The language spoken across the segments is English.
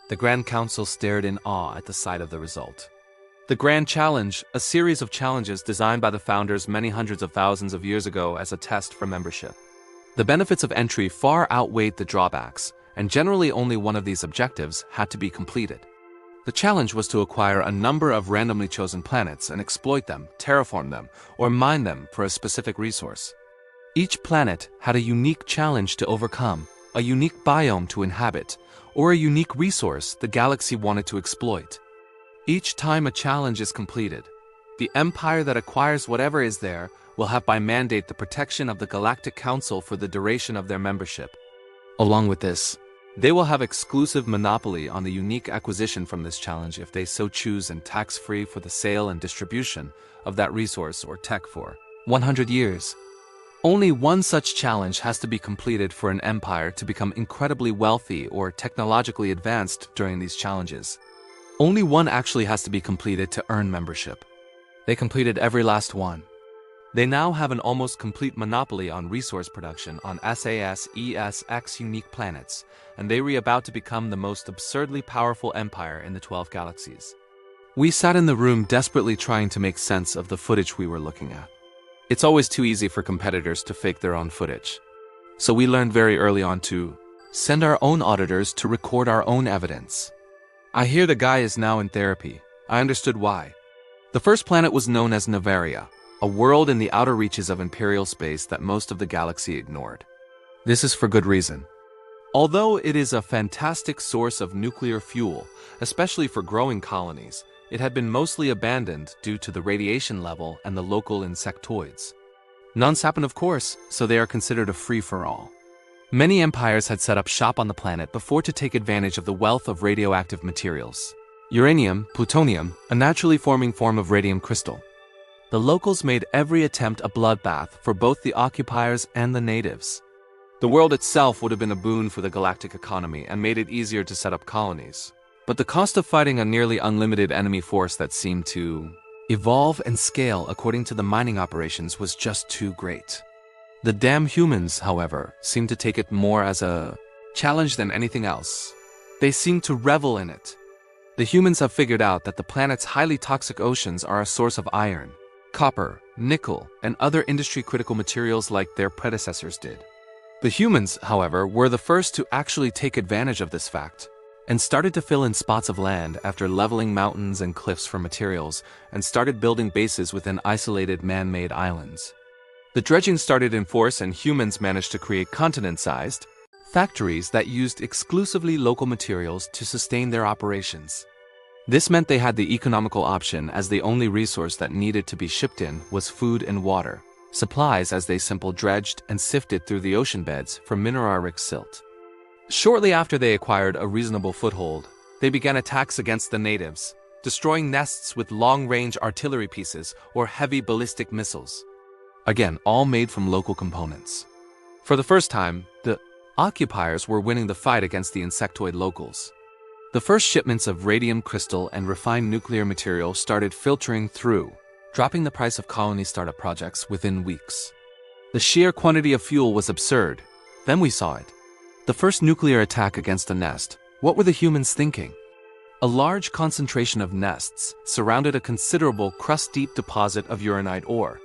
The Grand Council stared in awe at the sight of the result. The Grand Challenge, a series of challenges designed by the founders many hundreds of thousands of years ago as a test for membership. The benefits of entry far outweighed the drawbacks, and generally only one of these objectives had to be completed. The challenge was to acquire a number of randomly chosen planets and exploit them, terraform them, or mine them for a specific resource. Each planet had a unique challenge to overcome, a unique biome to inhabit, or a unique resource the galaxy wanted to exploit. Each time a challenge is completed, the empire that acquires whatever is there will have by mandate the protection of the Galactic Council for the duration of their membership. Along with this, they will have exclusive monopoly on the unique acquisition from this challenge if they so choose, and tax-free for the sale and distribution of that resource or tech for 100 years. Only one such challenge has to be completed for an empire to become incredibly wealthy or technologically advanced during these challenges. Only one actually has to be completed to earn membership. They completed every last one. They now have an almost complete monopoly on resource production on SAS-ESX unique planets, and they were about to become the most absurdly powerful empire in the 12 galaxies. We sat in the room desperately trying to make sense of the footage we were looking at. It's always too easy for competitors to fake their own footage. So we learned very early on to send our own auditors to record our own evidence. I hear the guy is now in therapy. I understood why. The first planet was known as Novaria, a world in the outer reaches of imperial space that most of the galaxy ignored. This is for good reason. Although it is a fantastic source of nuclear fuel, especially for growing colonies, it had been mostly abandoned due to the radiation level and the local insectoids. None happen, of course, so they are considered a free-for-all. Many empires had set up shop on the planet before to take advantage of the wealth of radioactive materials. Uranium, plutonium, a naturally forming form of radium crystal. The locals made every attempt a bloodbath for both the occupiers and the natives. The world itself would have been a boon for the galactic economy and made it easier to set up colonies. But the cost of fighting a nearly unlimited enemy force that seemed to evolve and scale according to the mining operations was just too great. The damn humans, however, seemed to take it more as a challenge than anything else. They seemed to revel in it. The humans have figured out that the planet's highly toxic oceans are a source of iron, copper, nickel, and other industry-critical materials like their predecessors did. The humans, however, were the first to actually take advantage of this fact, and started to fill in spots of land after leveling mountains and cliffs for materials, and started building bases within isolated man-made islands. The dredging started in force, and humans managed to create continent-sized factories that used exclusively local materials to sustain their operations. This meant they had the economical option, as the only resource that needed to be shipped in was food and water, supplies as they simply dredged and sifted through the ocean beds for mineral-rich silt. Shortly after they acquired a reasonable foothold, they began attacks against the natives, destroying nests with long-range artillery pieces or heavy ballistic missiles. Again, all made from local components. For the first time, the occupiers were winning the fight against the insectoid locals. The first shipments of radium crystal and refined nuclear material started filtering through, dropping the price of colony startup projects within weeks. The sheer quantity of fuel was absurd. Then we saw it. The first nuclear attack against a nest. What were the humans thinking? A large concentration of nests surrounded a considerable crust-deep deposit of uranite ore,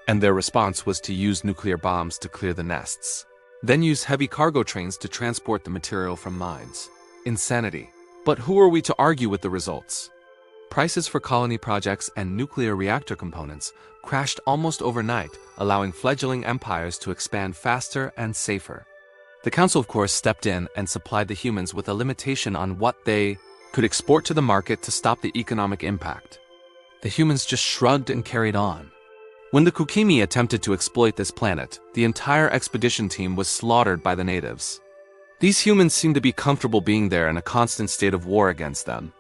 and their response was to use nuclear bombs to clear the nests, then use heavy cargo trains to transport the material from mines. Insanity. But who are we to argue with the results? Prices for colony projects and nuclear reactor components crashed almost overnight, allowing fledgling empires to expand faster and safer. The council, of course, stepped in and supplied the humans with a limitation on what they could export to the market to stop the economic impact. The humans just shrugged and carried on. When the Kukimi attempted to exploit this planet, the entire expedition team was slaughtered by the natives. These humans seemed to be comfortable being there in a constant state of war against them.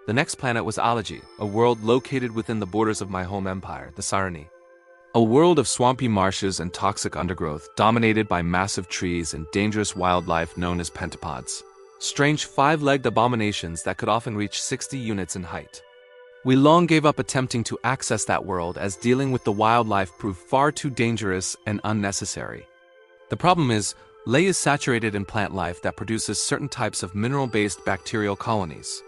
The next planet was Alagi, a world located within the borders of my home empire, the Sarani. A world of swampy marshes and toxic undergrowth dominated by massive trees and dangerous wildlife known as pentapods. Strange five-legged abominations that could often reach 60 units in height. We long gave up attempting to access that world, as dealing with the wildlife proved far too dangerous and unnecessary. The problem is, Ley is saturated in plant life that produces certain types of mineral-based bacterial colonies.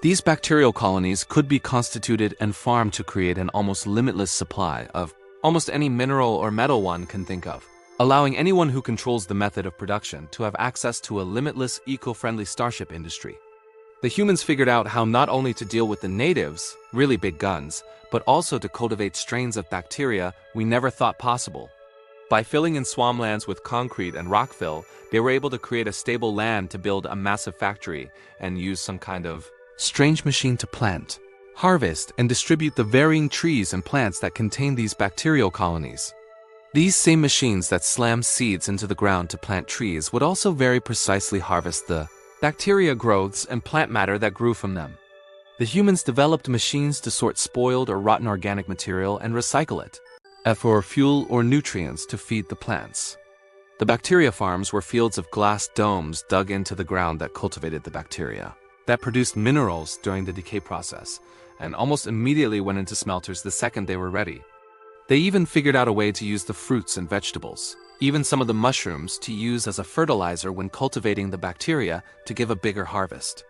These bacterial colonies could be constituted and farmed to create an almost limitless supply of almost any mineral or metal one can think of, allowing anyone who controls the method of production to have access to a limitless, eco-friendly starship industry. The humans figured out how not only to deal with the natives, really big guns, but also to cultivate strains of bacteria we never thought possible. By filling in swamplands with concrete and rockfill, they were able to create a stable land to build a massive factory and use some kind of strange machine to plant, harvest, and distribute the varying trees and plants that contain these bacterial colonies. These same machines that slam seeds into the ground to plant trees would also very precisely harvest the bacteria growths and plant matter that grew from them. The humans developed machines to sort spoiled or rotten organic material and recycle it, for fuel or nutrients to feed the plants. The bacteria farms were fields of glass domes dug into the ground that cultivated the bacteria, that produced minerals during the decay process, and almost immediately went into smelters the second they were ready. They even figured out a way to use the fruits and vegetables, even some of the mushrooms, to use as a fertilizer when cultivating the bacteria to give a bigger harvest.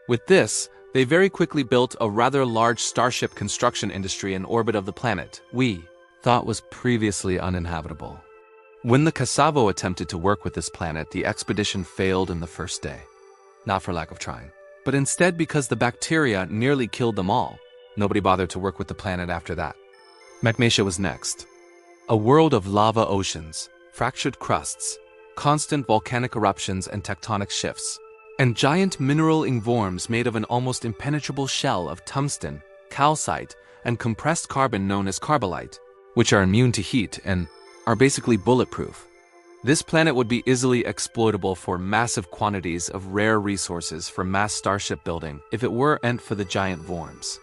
With this, they very quickly built a rather large starship construction industry in orbit of the planet we thought was previously uninhabitable. When the Cassavo attempted to work with this planet, the expedition failed in the first day. Not for lack of trying, but instead because the bacteria nearly killed them all. Nobody bothered to work with the planet after that. Magnesia was next. A world of lava oceans, fractured crusts, constant volcanic eruptions and tectonic shifts, and giant mineral ingvorms made of an almost impenetrable shell of tungsten, calcite, and compressed carbon known as carbolite, which are immune to heat and are basically bulletproof. This planet would be easily exploitable for massive quantities of rare resources for mass starship building if it weren't for the giant worms.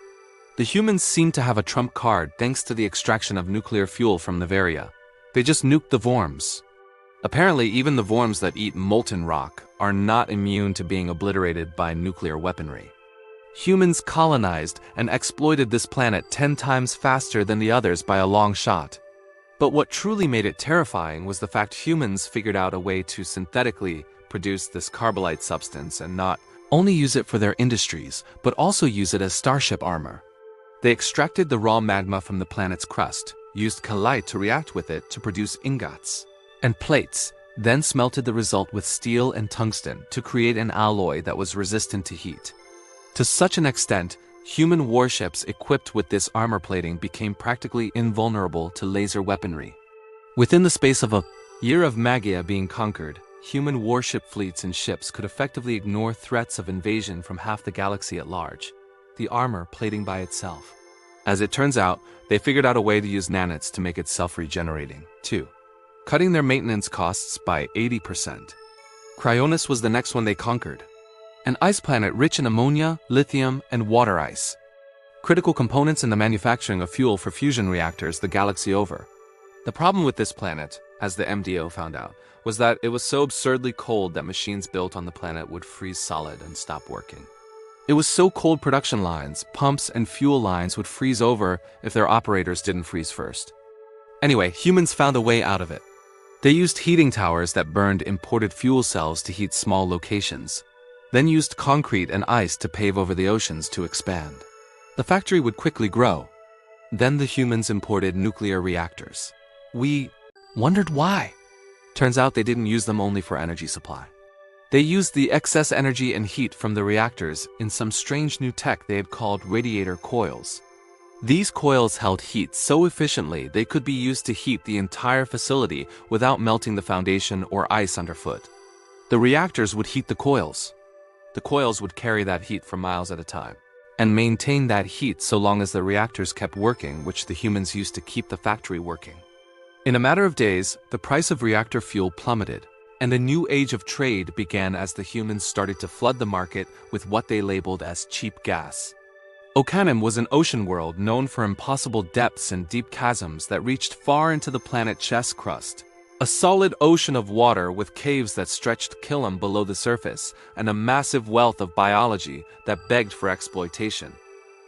The humans seemed to have a trump card thanks to the extraction of nuclear fuel from Nevaria. They just nuked the worms. Apparently, even the worms that eat molten rock are not immune to being obliterated by nuclear weaponry. Humans colonized and exploited this planet 10 times faster than the others by a long shot. But what truly made it terrifying was the fact humans figured out a way to synthetically produce this carbolite substance and not only use it for their industries, but also use it as starship armor. They extracted the raw magma from the planet's crust, used calite to react with it to produce ingots and plates, then smelted the result with steel and tungsten to create an alloy that was resistant to heat. To such an extent, human warships equipped with this armor plating became practically invulnerable to laser weaponry. Within the space of a year of Magia being conquered, human warship fleets and ships could effectively ignore threats of invasion from half the galaxy at large, the armor plating by itself. As it turns out, they figured out a way to use nanites to make it self-regenerating, too, cutting their maintenance costs by 80%. Cryonis was the next one they conquered, an ice planet rich in ammonia, lithium, and water ice, critical components in the manufacturing of fuel for fusion reactors the galaxy over. The problem with this planet, as the MDO found out, was that it was so absurdly cold that machines built on the planet would freeze solid and stop working. It was so cold production lines, pumps, and fuel lines would freeze over if their operators didn't freeze first. Anyway, humans found a way out of it. They used heating towers that burned imported fuel cells to heat small locations, then used concrete and ice to pave over the oceans to expand. The factory would quickly grow. Then the humans imported nuclear reactors. We wondered why. Turns out they didn't use them only for energy supply. They used the excess energy and heat from the reactors in some strange new tech they had called radiator coils. These coils held heat so efficiently they could be used to heat the entire facility without melting the foundation or ice underfoot. The reactors would heat the coils. The coils would carry that heat for miles at a time, and maintain that heat so long as the reactors kept working, which the humans used to keep the factory working. In a matter of days, the price of reactor fuel plummeted, and a new age of trade began as the humans started to flood the market with what they labeled as cheap gas. Okanim was an ocean world known for impossible depths and deep chasms that reached far into the planet's chest crust. A solid ocean of water with caves that stretched kilom below the surface, and a massive wealth of biology that begged for exploitation.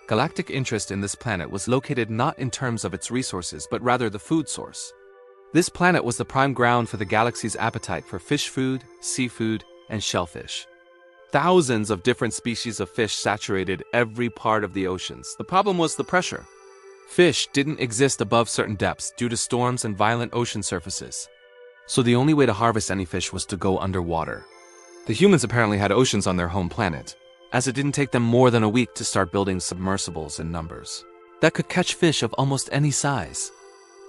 Galactic interest in this planet was located not in terms of its resources but rather the food source. This planet was the prime ground for the galaxy's appetite for fish food, seafood, and shellfish. Thousands of different species of fish saturated every part of the oceans. The problem was the pressure. Fish didn't exist above certain depths due to storms and violent ocean surfaces. So the only way to harvest any fish was to go underwater. The humans apparently had oceans on their home planet, as it didn't take them more than a week to start building submersibles in numbers that could catch fish of almost any size.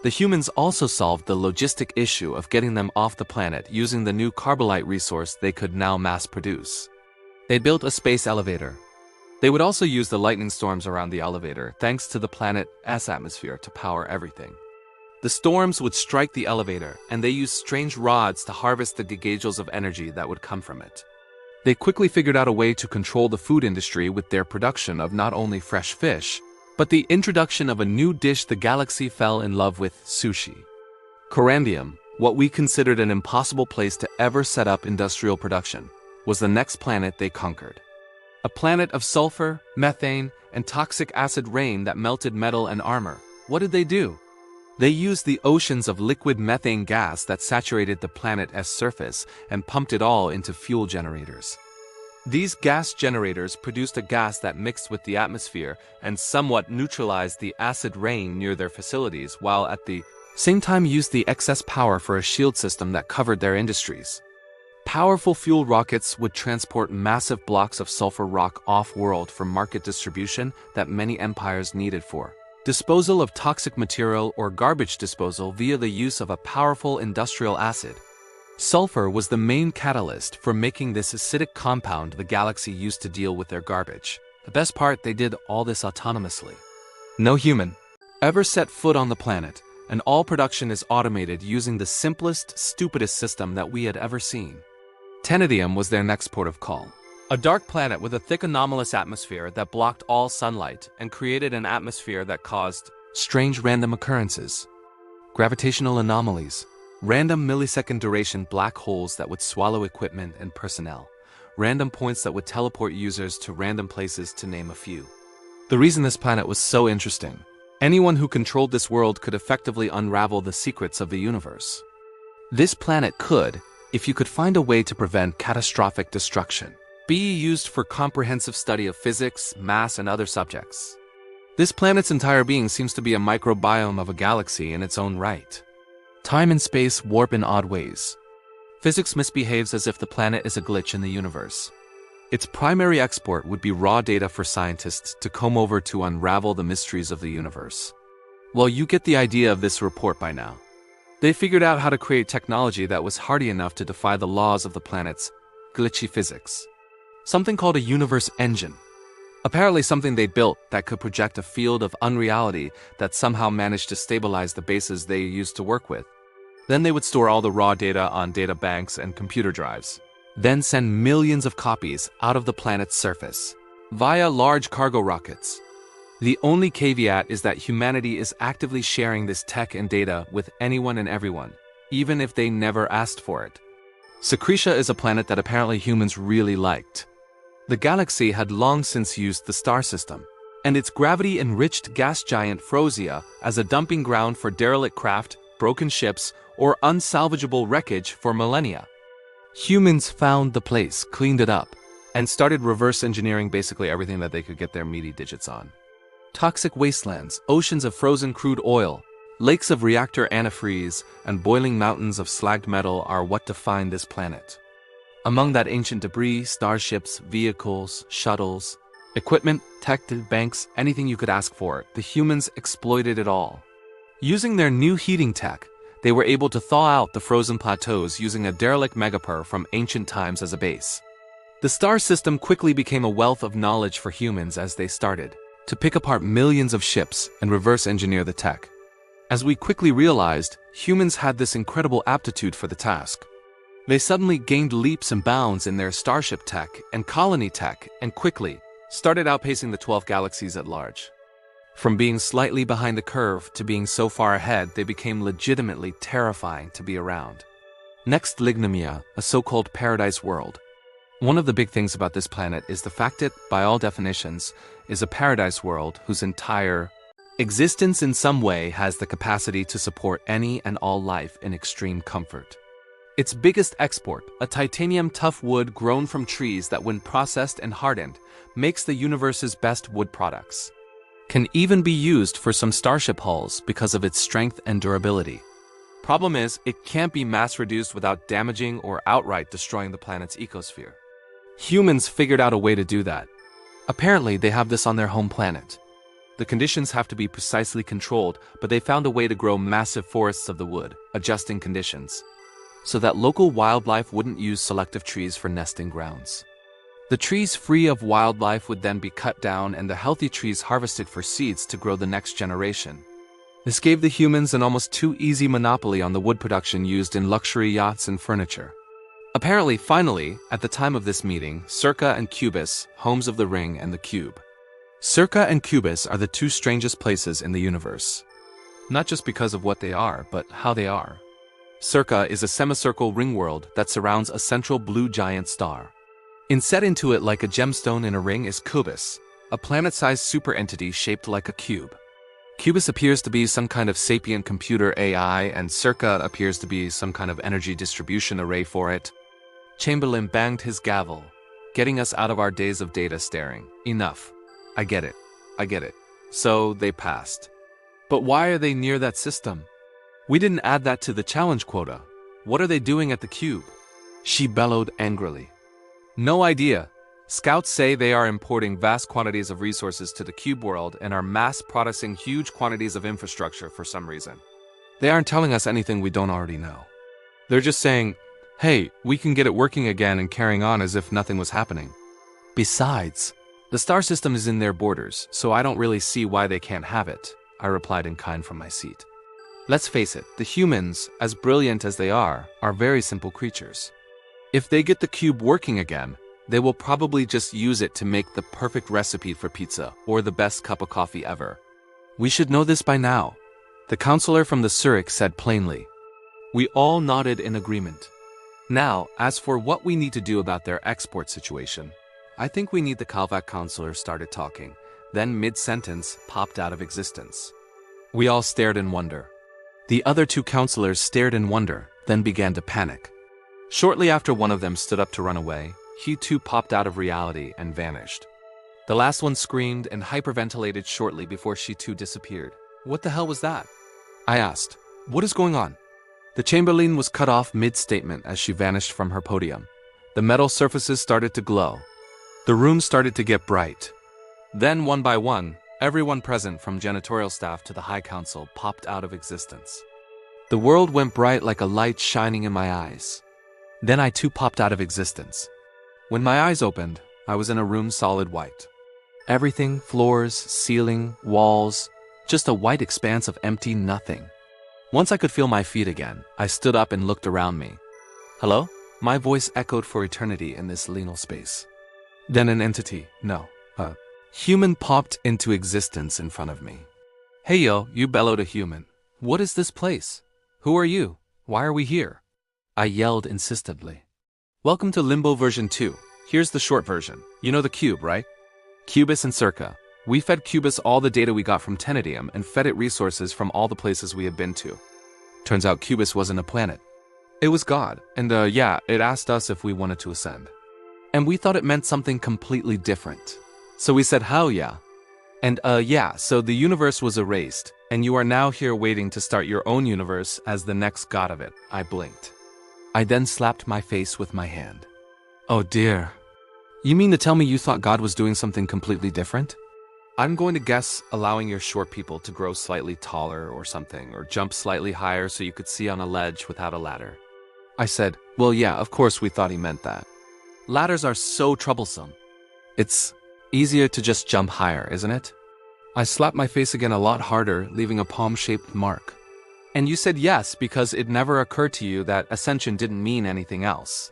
The humans also solved the logistic issue of getting them off the planet using the new carbolite resource they could now mass produce. They built a space elevator. They would also use the lightning storms around the elevator thanks to the planet's atmosphere to power everything. The storms would strike the elevator, and they used strange rods to harvest the gigajoules of energy that would come from it. They quickly figured out a way to control the food industry with their production of not only fresh fish, but the introduction of a new dish the galaxy fell in love with: sushi. Corrandium, what we considered an impossible place to ever set up industrial production, was the next planet they conquered. A planet of sulfur, methane, and toxic acid rain that melted metal and armor. What did they do? They used the oceans of liquid methane gas that saturated the planet's surface and pumped it all into fuel generators. These gas generators produced a gas that mixed with the atmosphere and somewhat neutralized the acid rain near their facilities, while at the same time used the excess power for a shield system that covered their industries. Powerful fuel rockets would transport massive blocks of sulfur rock off-world for market distribution that many empires needed for disposal of toxic material or garbage disposal via the use of a powerful industrial acid. Sulfur was the main catalyst for making this acidic compound the galaxy used to deal with their garbage. The best part, they did all this autonomously. No human ever set foot on the planet, and all production is automated using the simplest, stupidest system that we had ever seen. Tenedium was their next port of call. A dark planet with a thick anomalous atmosphere that blocked all sunlight and created an atmosphere that caused strange random occurrences, gravitational anomalies, random millisecond duration black holes that would swallow equipment and personnel, random points that would teleport users to random places, to name a few. The reason this planet was so interesting: anyone who controlled this world could effectively unravel the secrets of the universe. This planet could, if you could find a way to prevent catastrophic destruction, be used for comprehensive study of physics, math, and other subjects. This planet's entire being seems to be a microbiome of a galaxy in its own right. Time and space warp in odd ways. Physics misbehaves as if the planet is a glitch in the universe. Its primary export would be raw data for scientists to comb over to unravel the mysteries of the universe. Well, you get the idea of this report by now. They figured out how to create technology that was hardy enough to defy the laws of the planet's glitchy physics. Something called a universe engine. Apparently something they built that could project a field of unreality that somehow managed to stabilize the bases they used to work with. Then they would store all the raw data on data banks and computer drives, then send millions of copies out of the planet's surface via large cargo rockets. The only caveat is that humanity is actively sharing this tech and data with anyone and everyone, even if they never asked for it. Secretia is a planet that apparently humans really liked. The galaxy had long since used the star system and its gravity-enriched gas giant Frozia as a dumping ground for derelict craft, broken ships, or unsalvageable wreckage for millennia. Humans found the place, cleaned it up, and started reverse engineering basically everything that they could get their meaty digits on. Toxic wastelands, oceans of frozen crude oil, lakes of reactor antifreeze, and boiling mountains of slagged metal are what define this planet. Among that ancient debris, starships, vehicles, shuttles, equipment, tech banks, anything you could ask for, the humans exploited it all. Using their new heating tech, they were able to thaw out the frozen plateaus using a derelict megapur from ancient times as a base. The star system quickly became a wealth of knowledge for humans as they started to pick apart millions of ships and reverse engineer the tech. As we quickly realized, humans had this incredible aptitude for the task. They suddenly gained leaps and bounds in their starship tech and colony tech and quickly started outpacing the 12 galaxies at large. From being slightly behind the curve to being so far ahead, they became legitimately terrifying to be around. Next, Lignomia, a so-called paradise world. One of the big things about this planet is the fact it, by all definitions, is a paradise world whose entire Existence in some way has the capacity to support any and all life in extreme comfort. Its biggest export, a titanium tough wood grown from trees that when processed and hardened, makes the universe's best wood products. Can even be used for some starship hulls because of its strength and durability. Problem is, it can't be mass-reduced without damaging or outright destroying the planet's ecosphere. Humans figured out a way to do that. Apparently, they have this on their home planet. The conditions have to be precisely controlled, but they found a way to grow massive forests of the wood, adjusting conditions, so that local wildlife wouldn't use selective trees for nesting grounds. The trees free of wildlife would then be cut down and the healthy trees harvested for seeds to grow the next generation. This gave the humans an almost too easy monopoly on the wood production used in luxury yachts and furniture. Apparently, finally, at the time of this meeting, Circa and Cubus, homes of the ring and the cube. Circa and Cubus are the two strangest places in the universe. Not just because of what they are, but how they are. Circa is a semicircle ring world that surrounds a central blue giant star. Inset into it like a gemstone in a ring is Cubus, a planet-sized super-entity shaped like a cube. Cubus appears to be some kind of sapient computer AI, and Circa appears to be some kind of energy distribution array for it. Chamberlain banged his gavel, getting us out of our days of data staring. Enough. I get it. So they passed. But why are they near that system? We didn't add that to the challenge quota. What are they doing at the cube? She bellowed angrily. No idea. Scouts say they are importing vast quantities of resources to the cube world and are mass-producing huge quantities of infrastructure for some reason. They aren't telling us anything we don't already know. They're just saying, hey, we can get it working again and carrying on as if nothing was happening. Besides, the star system is in their borders, so I don't really see why they can't have it, I replied in kind from my seat. Let's face it, the humans, as brilliant as they are very simple creatures. If they get the cube working again, they will probably just use it to make the perfect recipe for pizza or the best cup of coffee ever. We should know this by now, the counselor from the Zurich said plainly. We all nodded in agreement. Now, as for what we need to do about their export situation, I think we need the Kalvak counselor started talking, then mid-sentence popped out of existence. We all stared in wonder. The other two counselors stared in wonder, then began to panic. Shortly after one of them stood up to run away, he too popped out of reality and vanished. The last one screamed and hyperventilated shortly before she too disappeared. What the hell was that? I asked. What is going on? The Chamberlain was cut off mid-statement as she vanished from her podium. The metal surfaces started to glow. The room started to get bright. Then, one by one, everyone present from janitorial staff to the High Council popped out of existence. The world went bright like a light shining in my eyes. Then I too popped out of existence. When my eyes opened, I was in a room solid white. Everything, floors, ceiling, walls, just a white expanse of empty nothing. Once I could feel my feet again, I stood up and looked around me. Hello? My voice echoed for eternity in this liminal space. Then an entity, a human popped into existence in front of me. Hey yo, you bellowed a human. What is this place? Who are you? Why are we here? I yelled insistently. Welcome to Limbo version 2. Here's the short version. You know the cube, right? Cubus and Circa. We fed Cubus all the data we got from Tenedium and fed it resources from all the places we had been to. Turns out Cubus wasn't a planet. It was God, and it asked us if we wanted to ascend. And we thought it meant something completely different. So we said, hell yeah. And so the universe was erased, and you are now here waiting to start your own universe as the next god of it. I blinked. I then slapped my face with my hand. Oh dear. You mean to tell me you thought God was doing something completely different? I'm going to guess allowing your short people to grow slightly taller or something, or jump slightly higher so you could see on a ledge without a ladder. I said, well yeah, of course we thought he meant that. Ladders are so troublesome. It's easier to just jump higher, isn't it? I slapped my face again a lot harder, leaving a palm-shaped mark. And you said yes because it never occurred to you that ascension didn't mean anything else.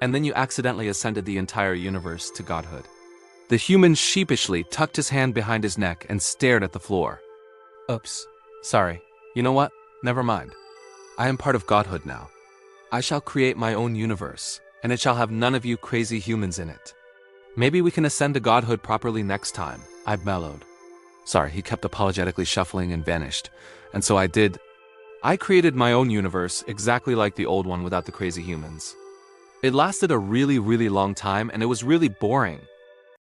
And then you accidentally ascended the entire universe to godhood. The human sheepishly tucked his hand behind his neck and stared at the floor. Oops. Sorry. You know what? Never mind. I am part of godhood now. I shall create my own universe, and it shall have none of you crazy humans in it. Maybe we can ascend to godhood properly next time, I bellowed. Sorry, he kept apologetically shuffling and vanished. And so I did. I created my own universe, exactly like the old one without the crazy humans. It lasted a really long time and it was really boring.